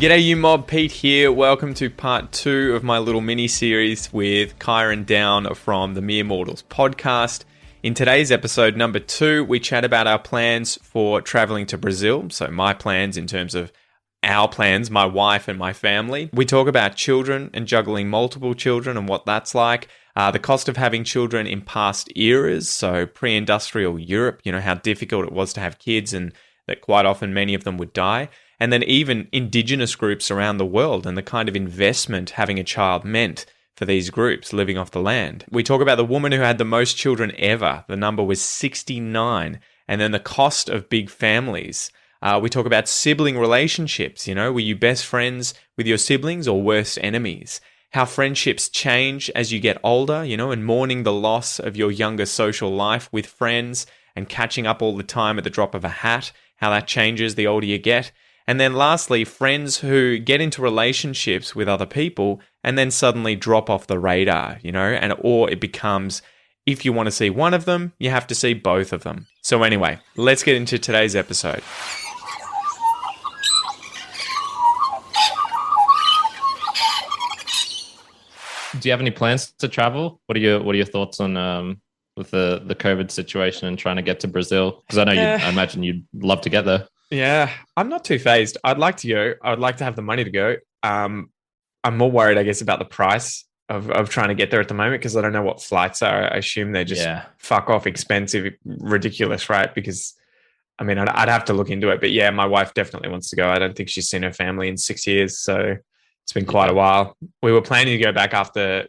G'day you mob, Pete here. Welcome to part 2 of my little mini-series with Kyrin down from the Mere Mortals podcast. In today's episode number 2, we chat about our plans for traveling to Brazil. So my plans in terms of our plans, my wife and my family. We talk about children and juggling multiple children and what that's like. The cost of having children in past eras, so pre-industrial Europe, how difficult it was to have kids and that quite often many of them would die. And then even indigenous groups around the world and the kind of investment having a child meant for these groups living off the land. We talk about the woman who had the most children ever. The number was 69. And then the cost of big families. We talk about sibling relationships. Were you best friends with your siblings or worst enemies? How friendships change as you get older, and mourning the loss of your younger social life with friends and catching up all the time at the drop of a hat, how that changes the older you get. And then lastly, friends who get into relationships with other people and then suddenly drop off the radar, or it becomes, if you want to see one of them, you have to see both of them. So anyway, let's get into today's episode. Do you have any plans to travel? What are your thoughts on with the COVID situation and trying to get to Brazil? Because I know I imagine you'd love to get there. Yeah, I'm not too phased. I'd like to go. I'd like to have the money to go. I'm more worried, I guess, about the price of trying to get there at the moment because I don't know what flights are. I assume they're just fuck off expensive, ridiculous, right? Because, I'd have to look into it. But yeah, my wife definitely wants to go. I don't think she's seen her family in 6 years. So it's been quite a while. We were planning to go back after,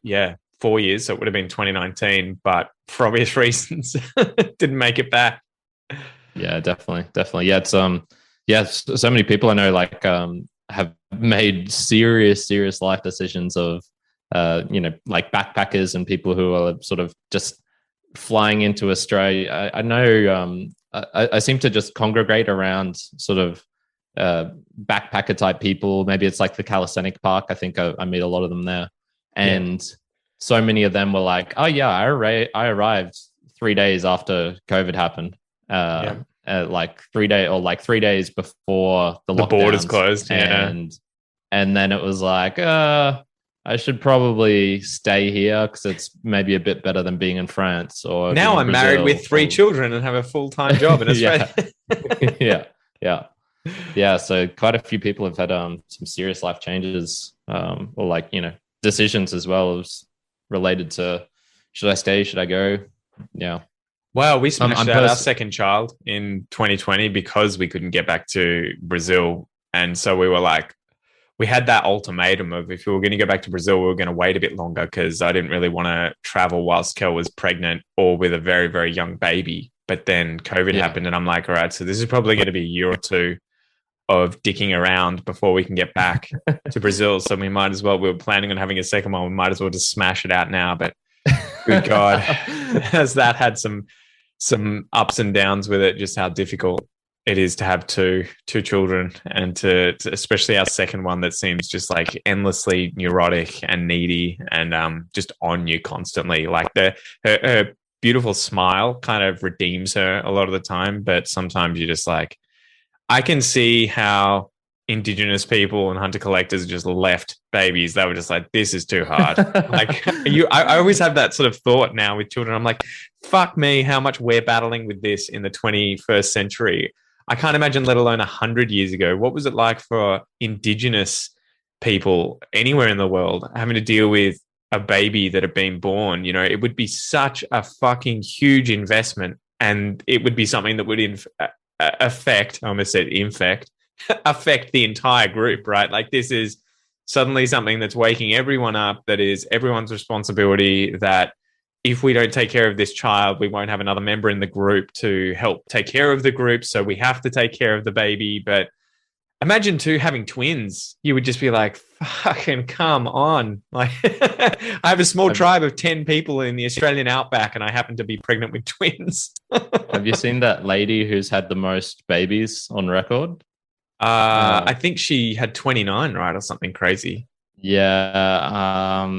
4 years. So it would have been 2019. But for obvious reasons, didn't make it back. Yeah, definitely. Yeah, it's so many people I know have made serious life decisions of like backpackers and people who are sort of just flying into Australia. I know I seem to just congregate around sort of backpacker type people. Maybe it's like the Calisthenic Park. I think I meet a lot of them there, and so many of them were like, "Oh yeah, I arrived 3 days after COVID happened." Like 3 days before the borders closed, and then it was like, I should probably stay here because it's maybe a bit better than being in France. Or now I'm Brazil, married with 3 children and have a full-time job in Australia. yeah. So quite a few people have had some serious life changes, or decisions as well as related to should I stay, should I go? Yeah. Wow, we smashed out our second child in 2020 because we couldn't get back to Brazil. And so we were like, we had that ultimatum of if we were going to go back to Brazil, we were going to wait a bit longer because I didn't really want to travel whilst Kel was pregnant or with a very, very young baby. But then COVID happened and I'm like, all right, so this is probably going to be a year or two of dicking around before we can get back to Brazil. So we might as well, we were planning on having a second one. We might as well just smash it out now. But good God, has that had some ups and downs with it, just how difficult it is to have two children and to especially our second one that seems just like endlessly neurotic and needy and just on you constantly. Like her beautiful smile kind of redeems her a lot of the time, but sometimes you're just like, I can see how indigenous people and hunter collectors just left babies. They were just like, this is too hard. I always have that sort of thought now with children. I'm like, fuck me, how much we're battling with this in the 21st century. I can't imagine, let alone 100 years ago. What was it like for indigenous people anywhere in the world having to deal with a baby that had been born? It would be such a fucking huge investment, and it would be something that would affect the entire group, right? Like this is suddenly something that's waking everyone up, that is everyone's responsibility, that if we don't take care of this child, we won't have another member in the group to help take care of the group. So we have to take care of the baby. But imagine too, having twins, you would just be like, fucking come on. Like I have a small tribe of 10 people in the Australian outback and I happen to be pregnant with twins. Have you seen that lady who's had the most babies on record? I think she had 29, right? Or something crazy. Yeah.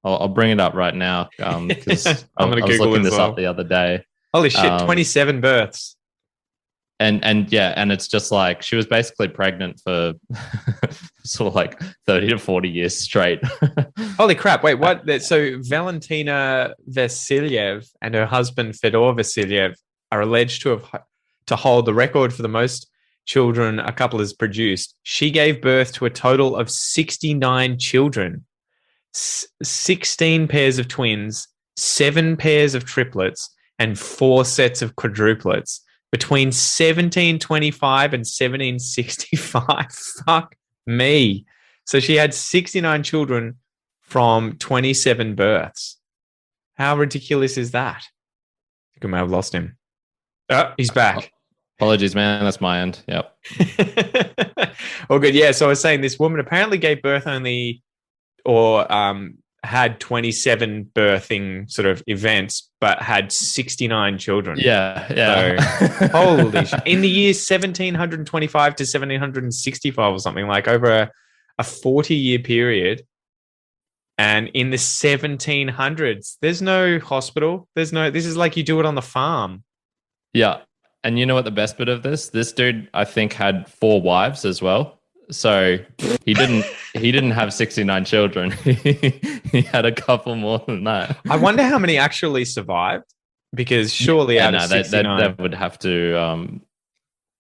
I'll bring it up right now because I was looking this up the other day. Holy shit, 27 births. and yeah, and it's just like she was basically pregnant for sort of like 30 to 40 years straight. Holy crap. Wait, what? So Valentina Vasilyev and her husband Fedor Vasilyev are alleged to hold the record for the most children a couple has produced. She gave birth to a total of 69 children, 16 pairs of twins, 7 pairs of triplets, and 4 sets of quadruplets between 1725 and 1765. Fuck me. So she had 69 children from 27 births. How ridiculous is that? I think I may have lost him. Oh, he's back. Apologies, man. That's my end. Yep. All good. Yeah. So I was saying this woman apparently gave birth only or had 27 birthing sort of events, but had 69 children. Yeah. So, holy shit. In the years 1725 to 1765 or something, like over a 40-year period. And in the 1700s, there's no hospital. This is like you do it on the farm. Yeah. And you know what the best bit of this? This dude, I think, had 4 wives as well. So he didn't have 69 children. He had a couple more than that. I wonder how many actually survived, because surely out of 69, they would have to.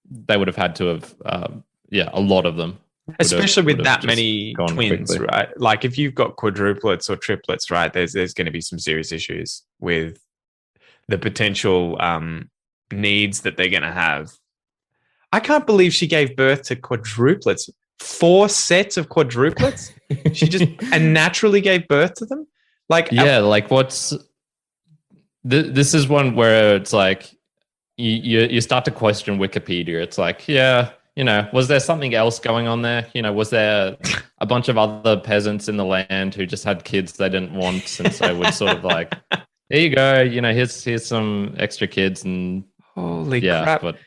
They would have had to have. A lot of them. Especially with that many twins, quickly. Right? Like if you've got quadruplets or triplets, right? There's going to be some serious issues with the potential needs that they're going to have. I can't believe she gave birth to quadruplets. 4 sets of quadruplets. She just and naturally gave birth to them. Like like what's this is one where it's like you start to question Wikipedia. It's like, was there something else going on there? Was there a bunch of other peasants in the land who just had kids they didn't want, and so would sort of like, here you go, here's some extra kids, and holy crap. But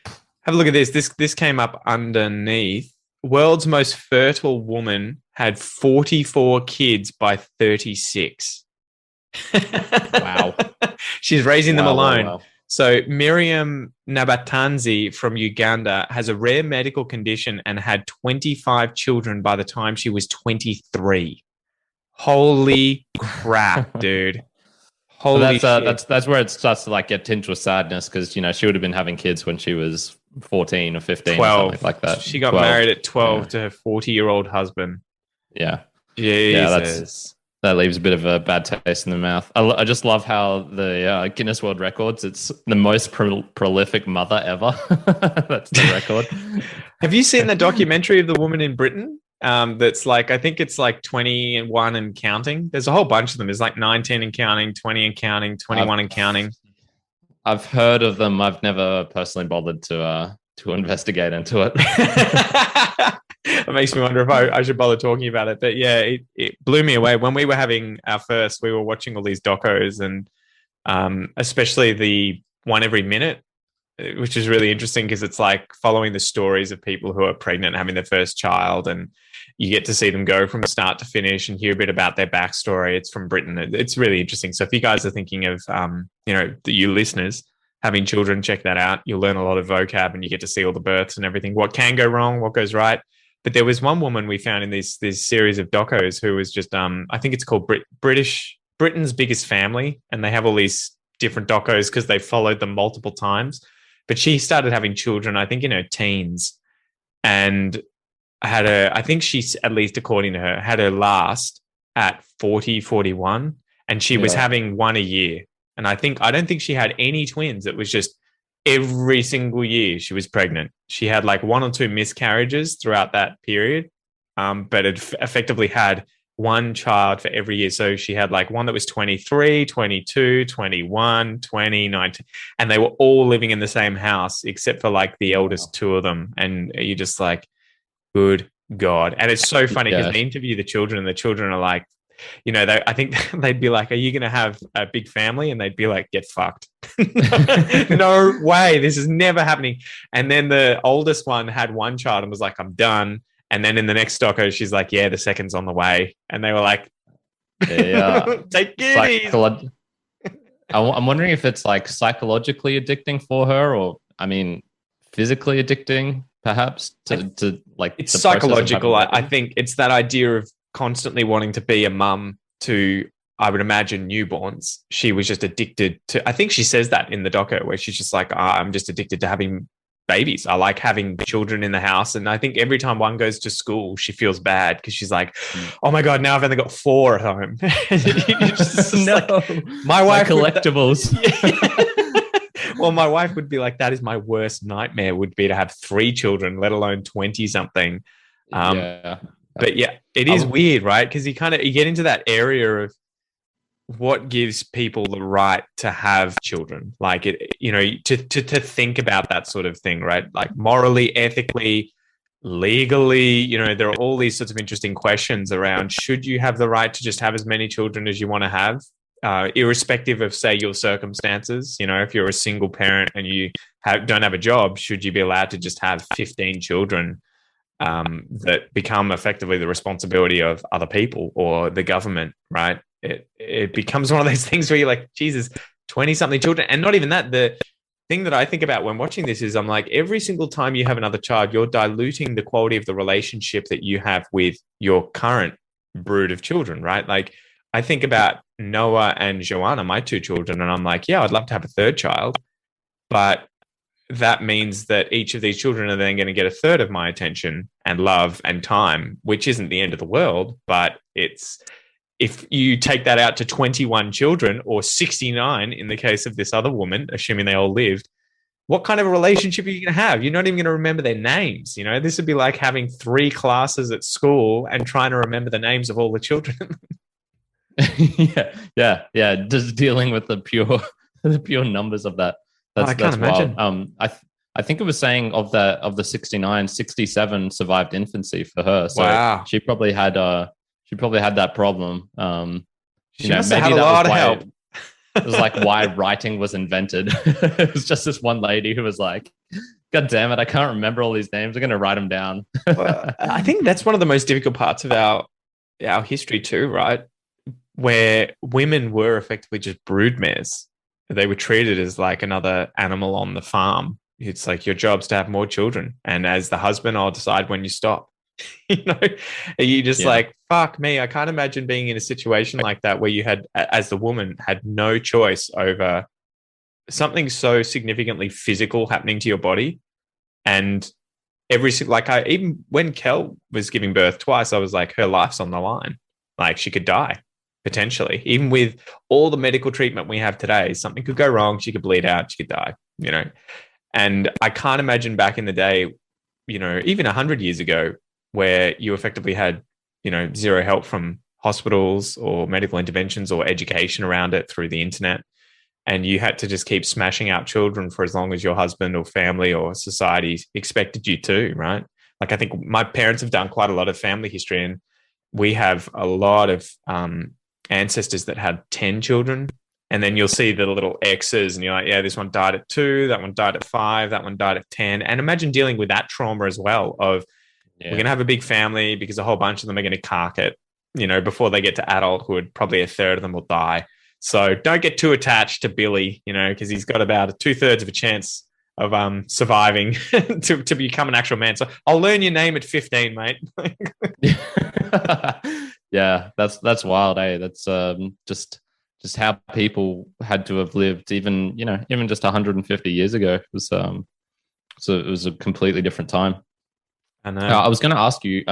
have a look at this. This came up underneath. World's most fertile woman had 44 kids by 36. Wow. She's raising them alone. Wow. So Miriam Nabatanzi from Uganda has a rare medical condition and had 25 children by the time she was 23. Holy crap, dude. Holy shit. That's where it starts to like get tinged with sadness, because she would have been having kids when she was 14 or 15 12. Or something like that. She got married at 12 to her 40-year-old husband. Yeah. Jesus. That leaves a bit of a bad taste in the mouth. I just love how the Guinness World Records, it's the most prolific mother ever. That's the record. Have you seen the documentary of the woman in Britain? That's like, I think it's like 21 and counting. There's a whole bunch of them. There's like 19 and counting, 20 and counting, 21 and counting. I've heard of them. I've never personally bothered to investigate into it. It makes me wonder if I should bother talking about it. But yeah, it blew me away. When we were having our first, we were watching all these docos, and especially the One Every Minute, which is really interesting because it's like following the stories of people who are pregnant and having their first child, and you get to see them go from start to finish and hear a bit about their backstory. It's from Britain. It's really interesting. So if you guys are thinking of, you listeners having children, check that out. You'll learn a lot of vocab, and you get to see all the births and everything, what can go wrong, what goes right. But there was one woman we found in this series of docos who was just, I think it's called Britain's Biggest Family, and they have all these different docos because they followed them multiple times. But she started having children, I think, in her teens, and I think she's, at least according to her, had her last at 40, 41, and she was having one a year. And I don't think she had any twins. It was just every single year she was pregnant. She had like 1 or 2 miscarriages throughout that period, but it effectively had one child for every year. So she had like one that was 23, 22, 21, 20, 19, and they were all living in the same house except for like the eldest 2 of them. And you're just like, good God. And it's so funny because they interview the children, and the children are like, I think they'd be like, are you going to have a big family? And they'd be like, get fucked. No way. This is never happening. And then the oldest one had 1 child and was like, I'm done. And then in the next doco, she's like, yeah, the second's on the way. And they were like, take it easy. I'm wondering if it's like psychologically addicting for her, or, I mean, physically addicting, perhaps to like it's the process of psychological. having I babies? think it's that idea of constantly wanting to be a mum to, I would imagine, newborns. She was just addicted to, I think she says that in the doco where she's just like, I'm just addicted to having babies. I like having children in the house. And I think every time one goes to school, she feels bad because she's like, oh my God, now I've only got 4 at home. No, like, my my wife collectibles. well, my wife would be like, that is my worst nightmare, would be to have 3 children, let alone 20 something. Yeah. But yeah, it is weird, right? Because you get into that area of what gives people the right to have children, like to think about that sort of thing, right? Like morally, ethically, legally, there are all these sorts of interesting questions around, should you have the right to just have as many children as you want to have, irrespective of, say, your circumstances. If you're a single parent and you don't have a job, should you be allowed to just have 15 children that become effectively the responsibility of other people or the government, right? It becomes one of those things where you're like, Jesus, 20 something children. And not even that. The thing that I think about when watching this is, I'm like, every single time you have another child, you're diluting the quality of the relationship that you have with your current brood of children, right? Like, I think about Noah and Joanna, my 2 children, and I'm like, yeah, I'd love to have a 3rd child, but that means that each of these children are then going to get a 1/3 of my attention and love and time, which isn't the end of the world. But if you take that out to 21 children, or 69 in the case of this other woman, assuming they all lived, what kind of a relationship are you going to have? You're not even going to remember their names. This would be like having 3 classes at school and trying to remember the names of all the children. Yeah. Just dealing with the pure numbers of that. I can't imagine. Wild. I think it was saying of the 69, 67 survived infancy for her. So wow. She probably had that problem. She must have had a lot of help. It was like why writing was invented. It was just this one lady who was like, God damn it, I can't remember all these names. I'm going to write them down. Well, I think that's one of the most difficult parts of our history too, right? Where women were effectively just broodmares. They were treated as like another animal on the farm. It's like, your job's to have more children. And as the husband, I'll decide when you stop. You just like, fuck me. I can't imagine being in a situation like that where you had, as the woman, had no choice over something so significantly physical happening to your body. And even when Kel was giving birth twice, I was like, her life's on the line. Like, she could die. Potentially, even with all the medical treatment we have today, something could go wrong. She could bleed out. She could die, And I can't imagine back in the day, even 100 years ago, where you effectively had, zero help from hospitals or medical interventions or education around it through the internet. And you had to just keep smashing out children for as long as your husband or family or society expected you to, right? Like, I think my parents have done quite a lot of family history, and we have a lot of ancestors that had 10 children, and then you'll see the little X's and you're like, yeah, this one died at 2, that one died at 5, that one died at 10. And imagine dealing with that trauma as well of, we're going to have a big family because a whole bunch of them are going to cark it, before they get to adulthood. Probably a 1/3 of them will die. So don't get too attached to Billy, because he's got about a 2/3 of a chance of surviving to become an actual man. So I'll learn your name at 15, mate. Yeah, that's wild, eh? That's just how people had to have lived, even just 150 years ago. It was a completely different time. I know. I was going to ask you,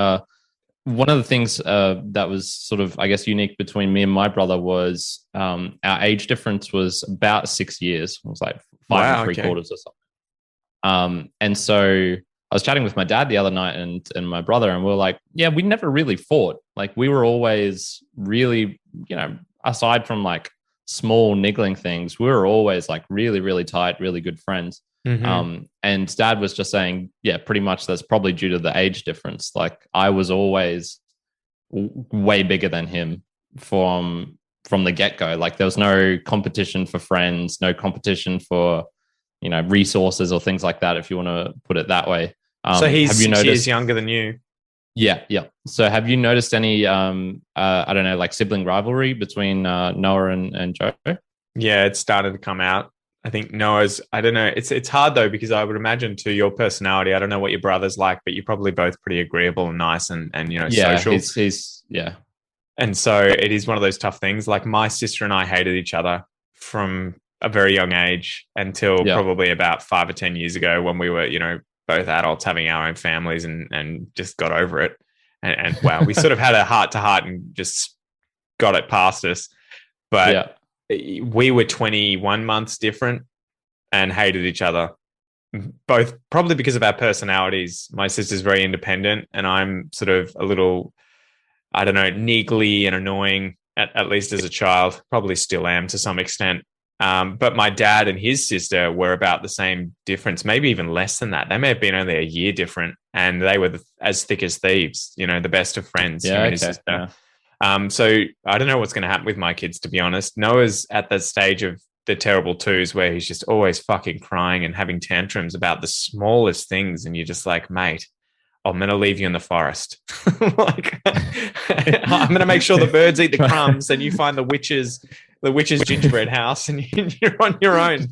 one of the things that was sort of, I guess, unique between me and my brother was our age difference was about 6 years. It was like 5 3/4 or something. And so I was chatting with my dad the other night and my brother, and we were like, yeah, we never really fought. Like, we were always really, aside from like small niggling things, we were always like really, really tight, really good friends. Mm-hmm. And dad was just saying, yeah, pretty much that's probably due to the age difference. Like, I was always way bigger than him from the get-go. Like, there was no competition for friends, no competition for, resources or things like that, if you want to put it that way. So he's 6 years younger than you. Yeah. So have you noticed any, I don't know, like sibling rivalry between Noah and Joe? Yeah, it started to come out I think Noah's, I don't know. It's hard though, because I would imagine to your personality, I don't know what your brother's like, but you're probably both pretty agreeable and nice and Yeah, social. he's yeah. And so it is one of those tough things. Like my sister and I hated each other from a very young age until Yeah. probably about 5 or 10 years ago when we were, both adults having our own families and just got over it. And wow, we sort of had a heart to heart and just got it past us. But we were 21 months different and hated each other, both probably because of our personalities. My sister's very independent and I'm sort of a little, I don't know, niggly and annoying, at least as a child. Probably still am to some extent. But my dad and his sister were about the same difference, maybe even less than that. They may have been only a year different, and they were as thick as thieves, the best of friends. Yeah, okay. Yeah. So I don't know what's going to happen with my kids, to be honest. Noah's at the stage of the terrible twos where he's just always fucking crying and having tantrums about the smallest things. And you're just like, mate, I'm going to leave you in the forest. Like, I'm going to make sure the birds eat the crumbs and you find the witch's gingerbread house and you're on your own.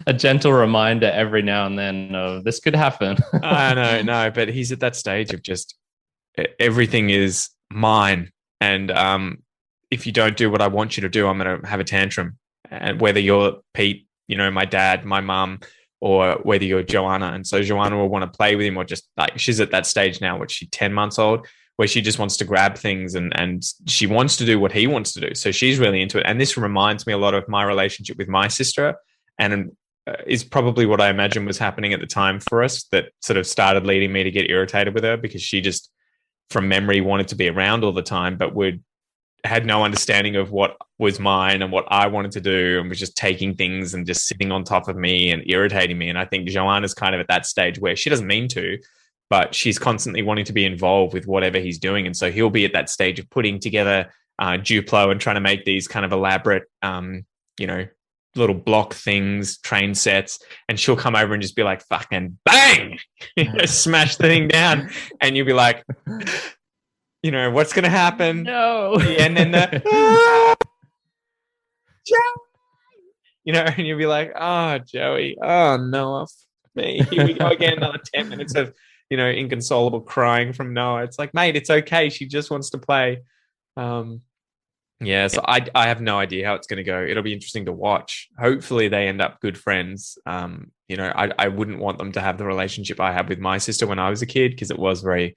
A gentle reminder every now and then of this could happen. I know, no, but he's at that stage of just everything is mine. And if you don't do what I want you to do, I'm going to have a tantrum. And whether you're Pete, my dad, my mum, or whether you're Joanna. And so Joanna will want to play with him, or just like, she's at that stage now, she's 10 months old, where she just wants to grab things and she wants to do what he wants to do. So she's really into it. And this reminds me a lot of my relationship with my sister, and is probably what I imagine was happening at the time for us, that sort of started leading me to get irritated with her, because she just, from memory, wanted to be around all the time, but had no understanding of what was mine and what I wanted to do, and was just taking things and just sitting on top of me and irritating me. And I think Joanna's kind of at that stage where she doesn't mean to, but she's constantly wanting to be involved with whatever he's doing. And so he'll be at that stage of putting together Duplo and trying to make these kind of elaborate, little block things, train sets, and she'll come over and just be like, fucking bang, smash the thing down. And you'll be like, what's going to happen? No. And then and you'll be like, oh, Joey, oh, Noah, me. Here we go again, another 10 minutes of, inconsolable crying from Noah. It's like, mate, it's okay. She just wants to play. So I have no idea how it's going to go. It'll be interesting to watch. Hopefully they end up good friends. I wouldn't want them to have the relationship I had with my sister when I was a kid, because it was very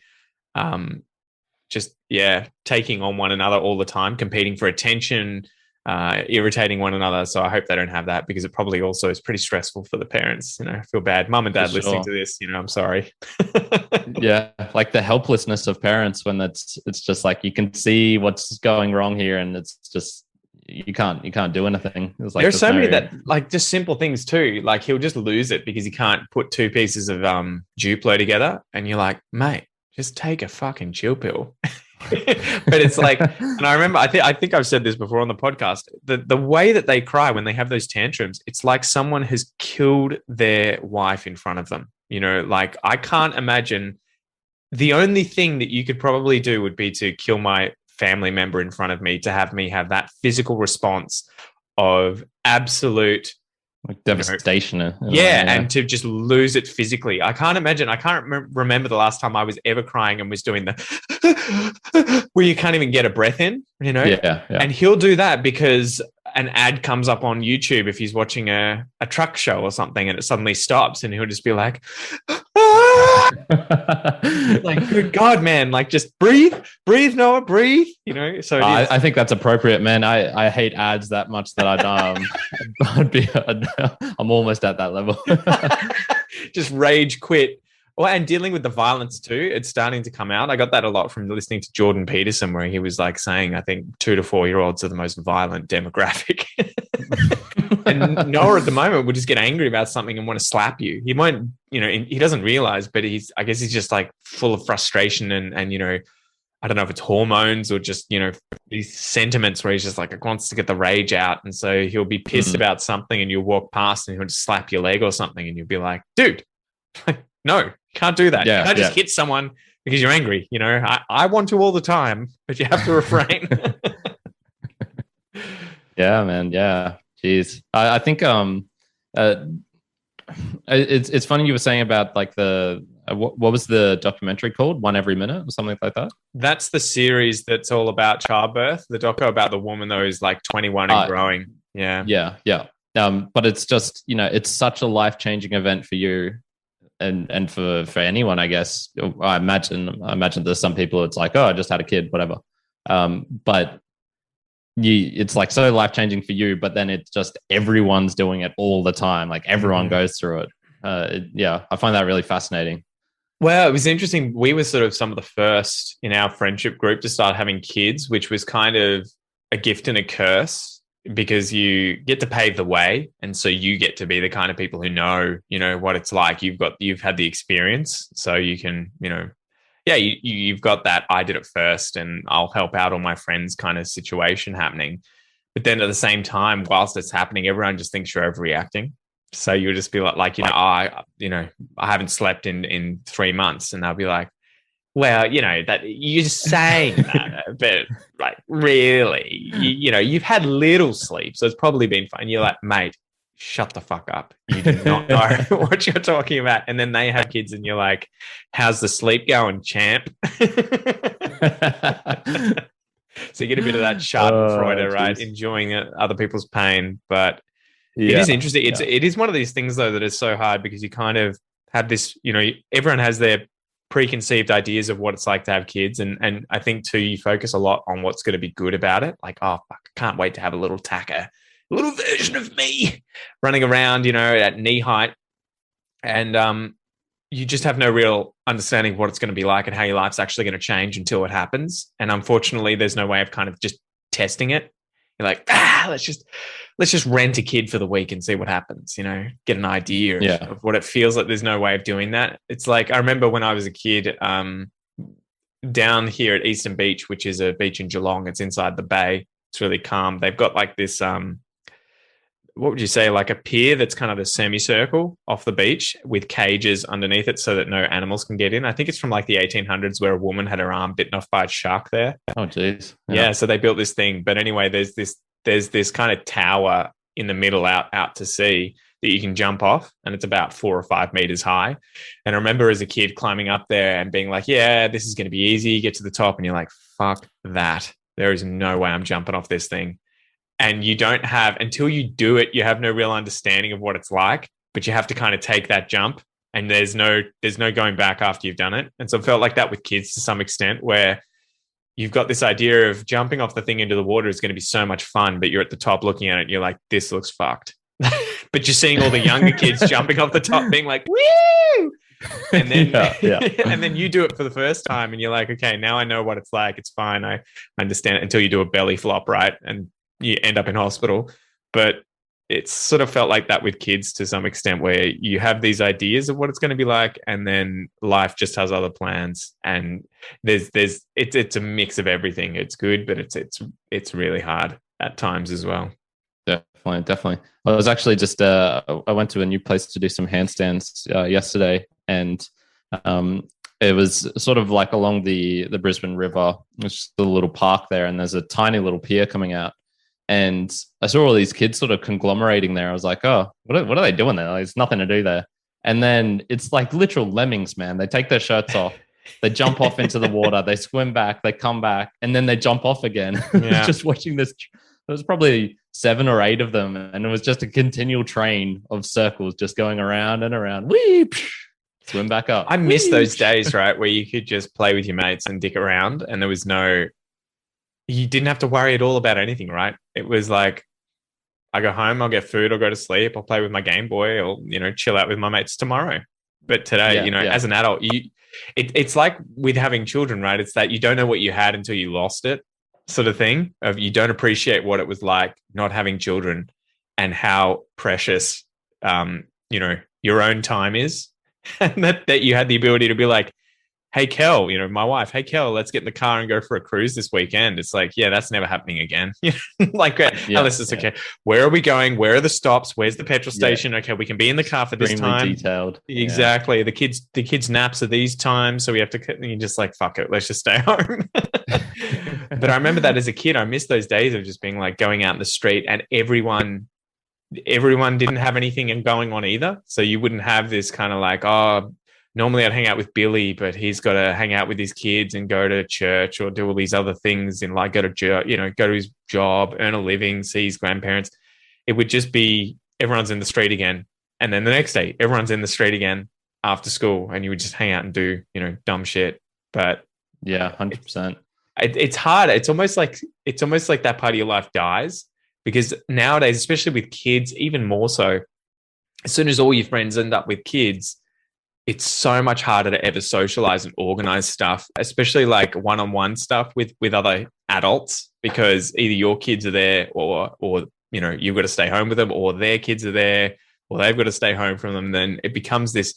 taking on one another all the time, competing for attention, irritating one another. So I hope they don't have that, because it probably also is pretty stressful for the parents. I feel bad. Mum and dad listening to this, I'm sorry. Yeah, like the helplessness of parents when it's just like, you can see what's going wrong here, and it's just you can't do anything. It's like, there are so many that, like, just simple things too. Like, he'll just lose it because he can't put two pieces of Duplo together, and you're like, mate, just take a fucking chill pill. But it's like, and I remember, I think I've said this before on the podcast, the way that they cry when they have those tantrums, it's like someone has killed their wife in front of them. Like, I can't imagine. The only thing that you could probably do would be to kill my family member in front of me, to have me have that physical response of absolute, like, devastation. And to just lose it physically. I can't imagine. I can't remember the last time I was ever crying and was doing the where you can't even get a breath in, Yeah. And he'll do that because an ad comes up on YouTube if he's watching a truck show or something, and it suddenly stops, and he'll just be like, like, good God, man, like, just breathe, Noah, breathe, So I think that's appropriate, man. I hate ads that much that I'm almost at that level. Just rage quit. Well, and dealing with the violence too, it's starting to come out. I got that a lot from listening to Jordan Peterson, where he was like saying, I think 2 to 4 year olds are the most violent demographic. And Noah at the moment will just get angry about something and want to slap you. He won't, he doesn't realize, but I guess he's just like full of frustration and I don't know if it's hormones or just, these sentiments where he's just like, wants to get the rage out. And so he'll be pissed about something, and you'll walk past and he'll just slap your leg or something, and you'll be like, dude, no, you can't do that. Yeah, you can't just hit someone because you're angry. I want to all the time, but you have to refrain. Yeah, man. Yeah. Jeez. I think Uh, it's funny you were saying about like the what was the documentary called? One Every Minute or something like that. That's the series that's all about childbirth. The doco about the woman though is like 21 and growing. Yeah. Yeah, yeah. But it's just, it's such a life-changing event for you and for anyone, I guess. I imagine there's some people it's like, oh, I just had a kid, whatever. But it's like so life-changing for you, but then it's just everyone's doing it all the time. Like everyone goes through it. I find that really fascinating. Well, it was interesting. We were sort of some of the first in our friendship group to start having kids, which was kind of a gift and a curse because you get to pave the way. And so you get to be the kind of people who know, what it's like. You've had the experience. So you can, you've got that I did it first and I'll help out all my friends kind of situation happening. But then at the same time, whilst it's happening, everyone just thinks you're overreacting. So you'll just be I haven't slept in 3 months, and they'll be like, well, that you're just saying that, but like really, you've had little sleep, so it's probably been fine. You're like, mate, shut the fuck up. You do not know what you're talking about. And then they have kids, and you're like, how's the sleep going, champ? So you get a bit of that Schadenfreude, right? Enjoying other people's pain, but. It is interesting. It is one of these things though that is so hard because you kind of have this, everyone has their preconceived ideas of what it's like to have kids, and I think too you focus a lot on what's going to be good about it. Like, oh, fuck, I can't wait to have a little tacker, a little version of me running around, at knee height, and you just have no real understanding of what it's going to be like and how your life's actually going to change until it happens. And unfortunately, there's no way of kind of just testing it. You're like, let's just rent a kid for the week and see what happens, get an idea of what it feels like. There's no way of doing that. It's like, I remember when I was a kid, down here at Eastern Beach, which is a beach in Geelong, it's inside the bay. It's really calm. They've got like this, what would you say, like a pier that's kind of a semicircle off the beach with cages underneath it so that no animals can get in. I think it's from like the 1800s where a woman had her arm bitten off by a shark there. Oh, geez. Yeah, so they built this thing. But anyway, there's this kind of tower in the middle out to sea that you can jump off, and it's about 4 or 5 meters high. And I remember as a kid climbing up there and being like, yeah, this is going to be easy. You get to the top and you're like, fuck that. There is no way I'm jumping off this thing. And you don't have, until you do it, you have no real understanding of what it's like, but you have to kind of take that jump, and there's no going back after you've done it. And so it felt like that with kids to some extent, where you've got this idea of jumping off the thing into the water is going to be so much fun, but you're at the top looking at it and you're like, this looks fucked. But you're seeing all the younger kids jumping off the top being like, woo! And then, and then you do it for the first time and you're like, okay, now I know what it's like. It's fine. I understand it, until you do a belly flop, right? And you end up in hospital. But it's sort of felt like that with kids to some extent, where you have these ideas of what it's going to be like, and then life just has other plans. And it's a mix of everything. It's good, but it's really hard at times as well. Definitely. I was actually just I went to a new place to do some handstands yesterday, and it was sort of like along the Brisbane River. It's just a little park there, and there's a tiny little pier coming out. And I saw all these kids sort of conglomerating there. I was like, oh, what are they doing there? There's nothing to do there. And then it's like literal lemmings, man. They take their shirts off, they jump off into the water, they swim back, they come back, and then they jump off again. Yeah. Just watching this. There was probably 7 or 8 of them, and it was just a continual train of circles just going around and around. Whee! Swim back up. I miss those days, right, where you could just play with your mates and dick around, and there was you didn't have to worry at all about anything, right? It was like, I go home, I'll get food, I'll go to sleep, I'll play with my Game Boy, or, chill out with my mates tomorrow. But today, as an adult, it's like with having children, right? It's that you don't know what you had until you lost it, sort of thing. Of you don't appreciate what it was like not having children and how precious, your own time is. And that you had the ability to be like, hey, Kel, my wife, hey, Kel, let's get in the car and go for a cruise this weekend. It's like, yeah, that's never happening again. Unless it's okay. Where are we going? Where are the stops? Where's the petrol station? Okay, we can be in the car for this time. Detailed. Exactly. Yeah. The kids' naps are these times, so we have to. You're just like, fuck it, let's just stay home. But I remember that as a kid, I missed those days of just being like going out in the street and everyone everyone didn't have anything going on either. So you wouldn't have this kind of like, oh, normally I'd hang out with Billy, but he's got to hang out with his kids and go to church or do all these other things and like go to his job, earn a living, see his grandparents. It would just be everyone's in the street again. And then the next day, everyone's in the street again after school, and you would just hang out and do, dumb shit. But yeah, 100%. It's hard. It's almost like that part of your life dies, because nowadays, especially with kids, even more so, as soon as all your friends end up with kids, it's so much harder to ever socialize and organize stuff, especially like one-on-one stuff with other adults, because either your kids are there or you've got to stay home with them, or their kids are there, or they've got to stay home from them. Then it becomes this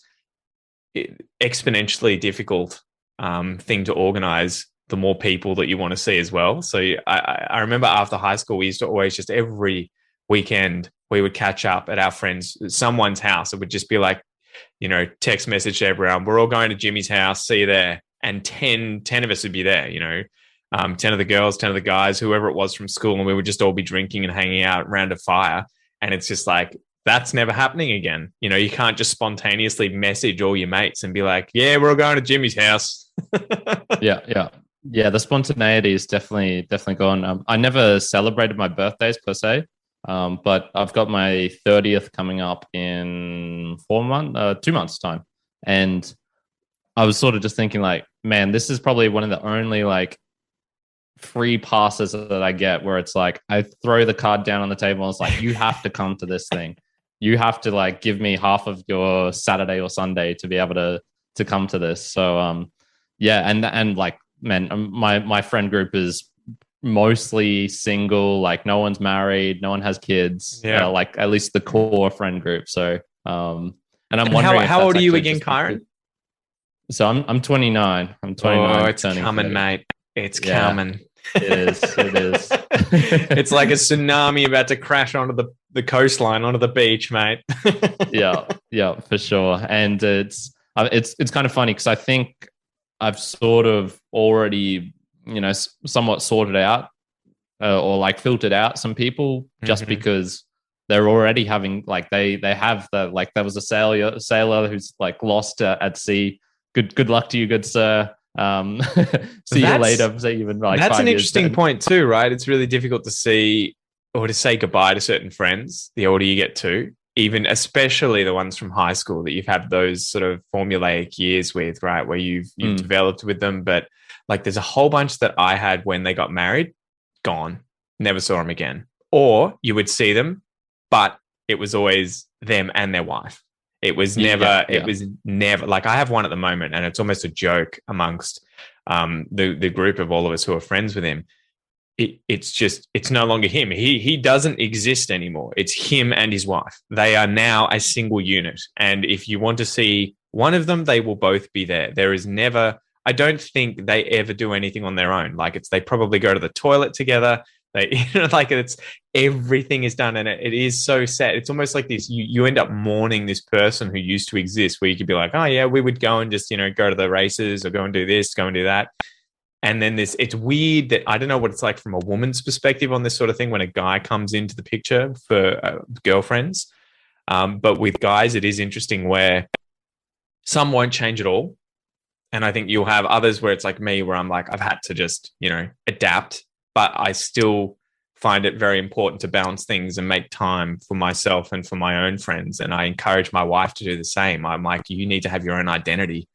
exponentially difficult thing to organize, the more people that you want to see as well. So I remember after high school, we used to always just every weekend we would catch up at our friends, someone's house. It would just be like, text message to everyone, we're all going to Jimmy's house, see you there. And 10 of us would be there, 10 of the girls, 10 of the guys, whoever it was from school. And we would just all be drinking and hanging out around a fire. And it's just like, that's never happening again. You can't just spontaneously message all your mates and be like, yeah, we're all going to Jimmy's house. Yeah. The spontaneity is definitely gone. I never celebrated my birthdays per se. But I've got my 30th coming up in 2 months time. And I was sort of just thinking like, man, this is probably one of the only like free passes that I get where it's like, I throw the card down on the table and it's like, you have to come to this thing. You have to like give me half of your Saturday or Sunday to be able to come to this. So, yeah. And like, man, my friend group is mostly single, like no one's married, no one has kids, like at least the core friend group. So and I'm wondering how old are you again, Kyrin? So I'm 29. I'm 29. Oh, it's coming, mate. It's coming. It is. It's like a tsunami about to crash onto the coastline, onto the beach, mate. yeah, for sure. And it's kind of funny because I think I've sort of already somewhat sorted out or like filtered out some people just because they're already having like they have the like there was a sailor who's like lost at sea. Good luck to you, good sir. See you later. See you in like that's 5 an years interesting then. point too, right? It's really difficult to see or to say goodbye to certain friends the older you get too, even especially the ones from high school that you've had those sort of formulaic years with, right? Where you've developed with them. But like there's a whole bunch that I had when they got married, gone, never saw them again. Or you would see them, but it was always them and their wife. It was never like I have one at the moment, and it's almost a joke amongst the group of all of us who are friends with him. It's no longer him. He doesn't exist anymore. It's him and his wife. They are now a single unit. And if you want to see one of them, they will both be there. There is never, I don't think they ever do anything on their own. Like they probably go to the toilet together. They, like it's everything is done. And it is so sad. It's almost like this, you end up mourning this person who used to exist, where you could be like, oh yeah, we would go and just, go to the races or go and do this, go and do that. And then it's weird that I don't know what it's like from a woman's perspective on this sort of thing when a guy comes into the picture for girlfriends. But with guys, it is interesting where some won't change at all. And I think you'll have others where it's like me, where I'm like, I've had to just, adapt, but I still find it very important to balance things and make time for myself and for my own friends. And I encourage my wife to do the same. I'm like, you need to have your own identity.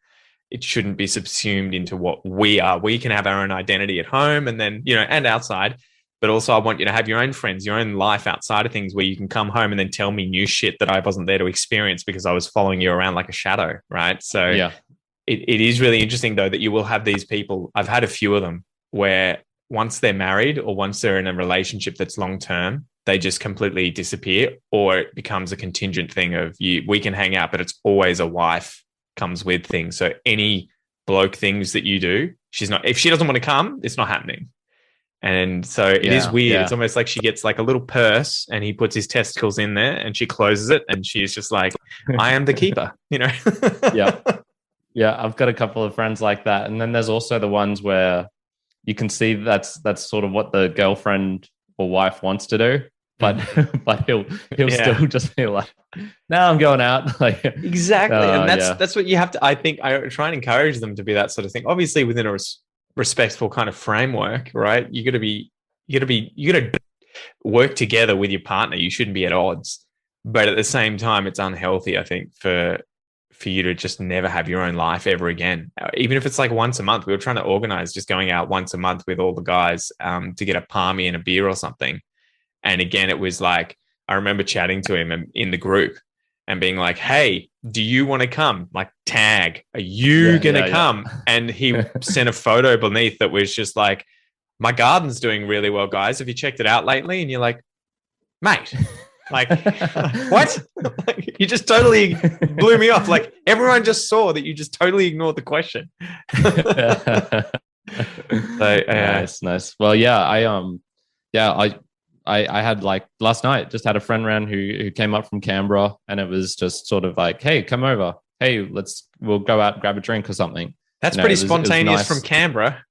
It shouldn't be subsumed into what we are. We can have our own identity at home and then, and outside. But also I want you to have your own friends, your own life outside of things, where you can come home and then tell me new shit that I wasn't there to experience because I was following you around like a shadow, right? So yeah. It is really interesting, though, that you will have these people. I've had a few of them where once they're married or once they're in a relationship that's long-term, they just completely disappear, or it becomes a contingent thing of we can hang out, but it's always a wife comes with things. So any bloke things that you do, if she doesn't want to come, it's not happening. And so it is weird. Yeah. It's almost like she gets like a little purse and he puts his testicles in there and she closes it and she's just like, I am the keeper, Yeah. Yeah. I've got a couple of friends like that. And then there's also the ones where you can see that's sort of what the girlfriend or wife wants to do. but he'll still just be like, no, I'm going out. Like, exactly. And that's what you have to, I think I try and encourage them to be that sort of thing, obviously within a respectful kind of framework, right? You got to work together with your partner. You shouldn't be at odds, but at the same time, it's unhealthy, I think, for you to just never have your own life ever again. Even if it's like once a month. We were trying to organize just going out once a month with all the guys to get a palmy and a beer or something. And again, it was like, I remember chatting to him in the group and being like, hey, do you want to come? Like, tag, are you going to come? Yeah. And he sent a photo beneath that was just like, my garden's doing really well, guys. Have you checked it out lately? And you're like, mate, like, what? Like, you just totally blew me off. Like, everyone just saw that you just totally ignored the question. Nice. Well, I had, like, last night, just had a friend around who came up from Canberra, and it was just sort of like, hey, come over. Hey, we'll go out and grab a drink or something. That's pretty spontaneous nice. From Canberra.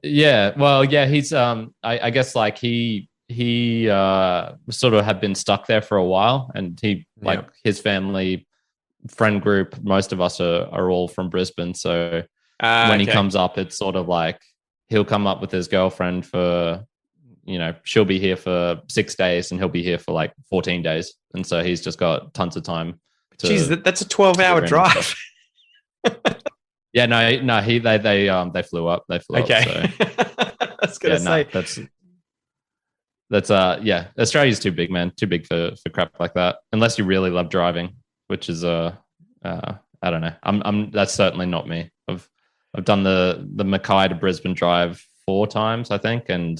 Yeah. Well, yeah, he's, I guess, like, he sort of had been stuck there for a while, and his family friend group, most of us are all from Brisbane. So when he comes up, it's sort of like he'll come up with his girlfriend for, she'll be here for 6 days and he'll be here for like 14 days. And so he's just got tons of time. Jeez, that's a 12-hour drive. Yeah, no, they flew up. Okay. So. I was gonna say that's Australia's too big, man. Too big for crap like that. Unless you really love driving, which is I don't know. That's certainly not me. I've done the Mackay to Brisbane drive 4 times, I think, and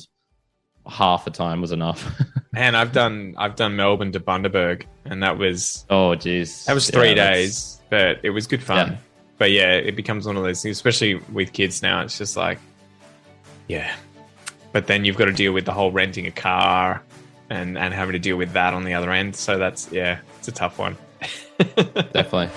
half a time was enough. Man, I've done Melbourne to Bundaberg, and that was 3 days, but it was good fun. Yeah. But yeah, it becomes one of those things, especially with kids now. It's just like, yeah. But then you've got to deal with the whole renting a car and having to deal with that on the other end. So it's a tough one. Definitely.